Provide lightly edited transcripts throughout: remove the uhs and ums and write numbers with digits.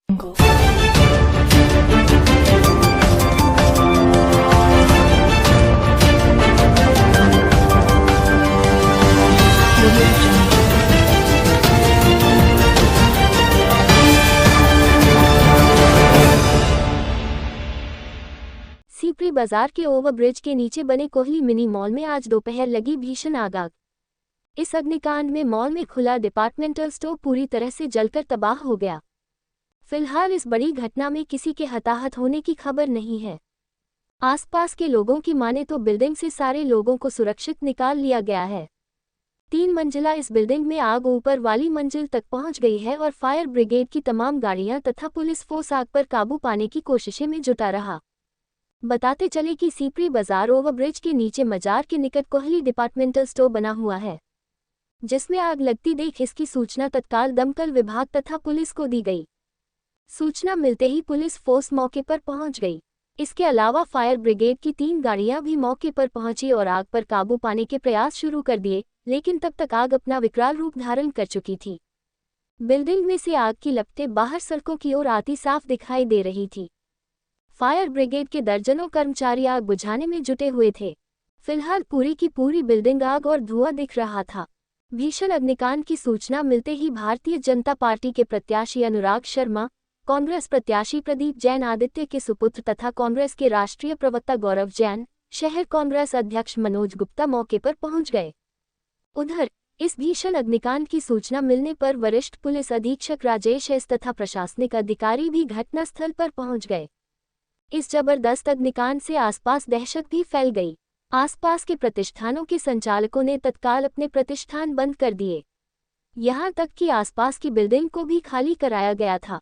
सीपरी बाजार के ओवरब्रिज के नीचे बने कोहली मिनी मॉल में आज दोपहर लगी भीषण आग। इस अग्निकांड में मॉल में खुला डिपार्टमेंटल स्टोर पूरी तरह से जलकर तबाह हो गया। फिलहाल इस बड़ी घटना में किसी के हताहत होने की खबर नहीं है। आसपास के लोगों की माने तो बिल्डिंग से सारे लोगों को सुरक्षित निकाल लिया गया है। 3 मंजिला इस बिल्डिंग में आग ऊपर वाली मंजिल तक पहुंच गई है और फायर ब्रिगेड की तमाम गाड़ियां तथा पुलिस फोर्स आग पर काबू पाने की कोशिशें में जुटा रहा। बताते चले कि सीपरी बाजार ओवरब्रिज के नीचे मजार के निकट कोहली डिपार्टमेंटल स्टोर बना हुआ है, जिसमें आग लगती देख इसकी सूचना तत्काल दमकल विभाग तथा पुलिस को दी गई। सूचना मिलते ही पुलिस फोर्स मौके पर पहुंच गई। इसके अलावा फायर ब्रिगेड की 3 गाड़ियां भी मौके पर पहुंची और आग पर काबू पाने के प्रयास शुरू कर दिए, लेकिन तब तक आग अपना विकराल रूप धारण कर चुकी थी। बिल्डिंग में से आग की लपटें बाहर सड़कों की ओर आती साफ दिखाई दे रही थी। फायर ब्रिगेड के दर्जनों कर्मचारी आग बुझाने में जुटे हुए थे। फिलहाल पूरी की पूरी बिल्डिंग आग और धुआं दिख रहा था। भीषण अग्निकांड की सूचना मिलते ही भारतीय जनता पार्टी के प्रत्याशी अनुराग शर्मा, कांग्रेस प्रत्याशी प्रदीप जैन आदित्य के सुपुत्र तथा कांग्रेस के राष्ट्रीय प्रवक्ता गौरव जैन, शहर कांग्रेस अध्यक्ष मनोज गुप्ता मौके पर पहुंच गए। उधर इस भीषण अग्निकांड की सूचना मिलने पर वरिष्ठ पुलिस अधीक्षक राजेश एस तथा प्रशासनिक अधिकारी भी घटनास्थल पर पहुंच गए। इस जबरदस्त अग्निकांड से आसपास दहशत भी फैल गई। आसपास के प्रतिष्ठानों के संचालकों ने तत्काल अपने प्रतिष्ठान बंद कर दिए। यहां तक कि आसपास की बिल्डिंग को भी खाली कराया गया था,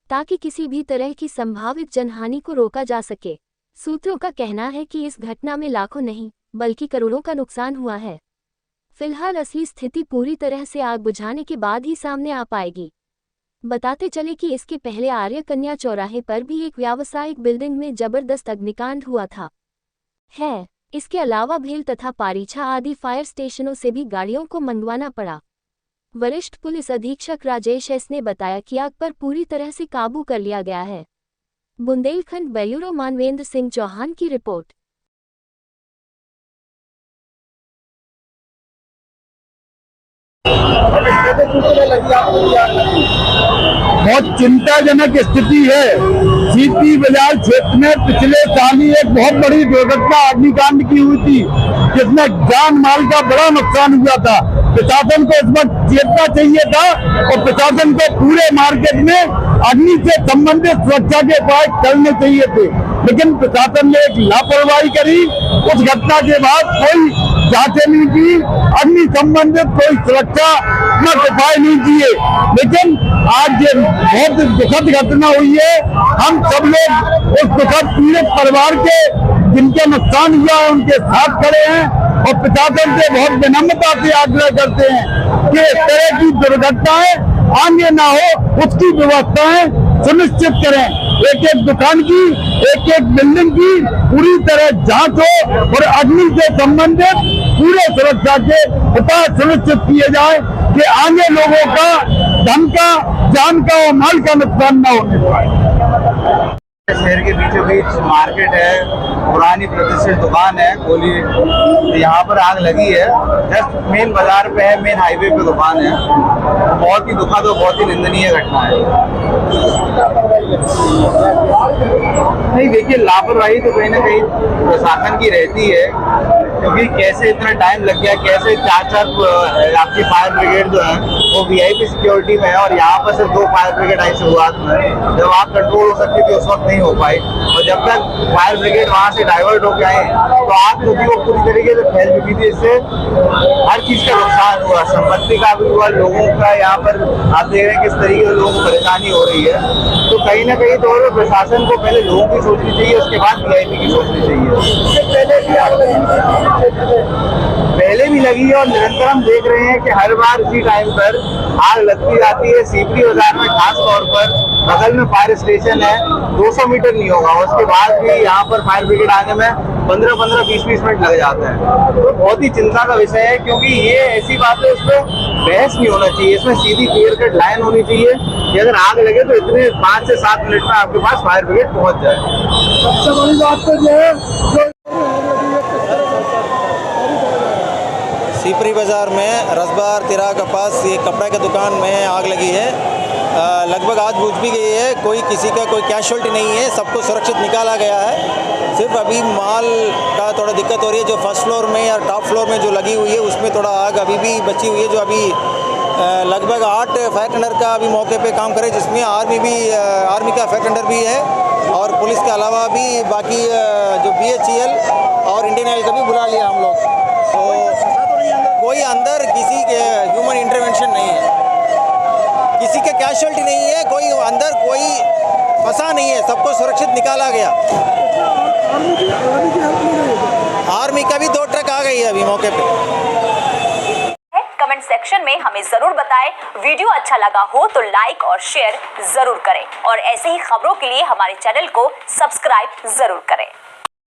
ताकि किसी भी तरह की संभावित जनहानि को रोका जा सके। सूत्रों का कहना है कि इस घटना में लाखों नहीं बल्कि करोड़ों का नुकसान हुआ है। फिलहाल असली स्थिति पूरी तरह से आग बुझाने के बाद ही सामने आ पाएगी। बताते चले कि इसके पहले आर्य कन्या चौराहे पर भी एक व्यावसायिक बिल्डिंग में जबरदस्त अग्निकांड हुआ था। इसके अलावा भेल तथा पारीछा आदि फायर स्टेशनों से भी गाड़ियों को मंगवाना पड़ा। वरिष्ठ पुलिस अधीक्षक राजेश एस ने बताया कि आग पर पूरी तरह से काबू कर लिया गया है। बुंदेलखंड ब्यूरो मानवेंद्र सिंह चौहान की रिपोर्ट। बहुत चिंताजनक स्थिति है। सीपरी बाजार क्षेत्र में पिछले साल ही एक बहुत बड़ी दुर्घटना अग्निकांड की हुई थी, जिसमें जान माल का बड़ा नुकसान हुआ था। प्रशासन को इस वक्त चेतना चाहिए था और प्रशासन को पूरे मार्केट में अग्नि से संबंधित सुरक्षा के उपाय करने चाहिए थे, लेकिन प्रशासन ने एक लापरवाही करी। उस घटना के बाद कोई जांच नहीं की, अग्नि संबंधित कोई सुरक्षा उपाय नहीं किए। लेकिन आज ये बहुत दुखद घटना हुई है। हम सब लोग उस दुखद पीड़ित परिवार के जिनके नुकसान हुआ है उनके साथ खड़े हैं और प्रशासन से बहुत विनम्रता से आग्रह करते हैं कि इस तरह की दुर्घटनाएं आगे ना हो, उसकी व्यवस्थाएं सुनिश्चित करें। एक एक दुकान की, एक एक बिल्डिंग की पूरी तरह जांच हो और अग्नि से संबंधित पूरे सुरक्षा के उपाय सुनिश्चित किए जाए कि आगे लोगों का धन का, जान का और माल का नुकसान न होने पाए। शहर के बीचों बीच मार्केट है, पुरानी प्रतिष्ठित दुकान है कोहली, यहाँ पर आग लगी है। जस्ट मेन बाजार पे है, मेन हाईवे पे दुकान है। बहुत ही दुखद और बहुत ही निंदनीय घटना है। नहीं देखिए, लापरवाही तो कहीं ना कहीं प्रशासन की रहती है, क्योंकि कैसे इतना टाइम लग गया, कैसे 4 आपकी फायर ब्रिगेड जो है वो VIP सिक्योरिटी में है और यहाँ पर सिर्फ 2 फायर ब्रिगेड आई शुरुआत में, जब आप कंट्रोल हो सकती थी उस वक्त नहीं हो पाई। और जब तक फायर ब्रिगेड वहाँ से डाइवर्ट होकर आए तो आग जो थी वो पूरी तरीके से फैल चुकी थी। इससे हर चीज का नुकसान हुआ, संपत्ति का भी हुआ, लोगों का यहाँ पर आप देख रहे हैं किस तरीके से लोगों को परेशानी हो रही है। तो कहीं ना कहीं तौर पर प्रशासन को पहले लोगों की सोचनी चाहिए, उसके बाद VIP की सोचनी चाहिए। पहले भी लगी है और निरंतर हम देख रहे हैं कि हर बार इसी टाइम पर आग लगती जाती है। सीपरी बाजार में खास तौर पर बगल में फायर स्टेशन है, 200 मीटर नहीं होगा, उसके बाद भी यहाँ पर फायर ब्रिगेड आने में 15-15, 20-20 मिनट लग जाते हैं। तो बहुत ही चिंता का विषय है, क्योंकि ये ऐसी बात है, इसमें बहस नहीं होना चाहिए, इसमें सीधी क्लियर कट लाइन होनी चाहिए कि अगर आग लगे तो इतने 5 से 7 मिनट में आपके पास फायर ब्रिगेड पहुंच जाए। सबसे बड़ी बात तो ये है सीपरी बाज़ार में रसबार तिरा के पास ये कपड़ा की दुकान में आग लगी है। लगभग आग बुझ भी गई है, कोई किसी का कोई कैजुअल्टी नहीं है, सबको सुरक्षित निकाला गया है। सिर्फ अभी माल का थोड़ा दिक्कत हो रही है, जो फर्स्ट फ्लोर में या टॉप फ्लोर में जो लगी हुई है उसमें थोड़ा आग अभी भी बची हुई है, जो अभी लगभग 8 फायर टेंडर का अभी मौके पे काम करे, जिसमें आर्मी का फायर टेंडर भी है और पुलिस के अलावा भी बाकी जो BHEL और इंडियन ऑयल का भी बुला लिया हम लोग। तो कोई अंदर किसी के ह्यूमन इंटरवेंशन नहीं है, किसी के कैजुअल्टी नहीं है, कोई अंदर कोई फंसा नहीं है, सबको सुरक्षित निकाला गया। आर्मी का भी 2 ट्रक आ गई है अभी मौके पे। कमेंट सेक्शन में हमें जरूर बताएं। वीडियो अच्छा लगा हो तो लाइक और शेयर जरूर करें और ऐसे ही खबरों के लिए हमारे चैनल को सब्सक्राइब जरूर करें।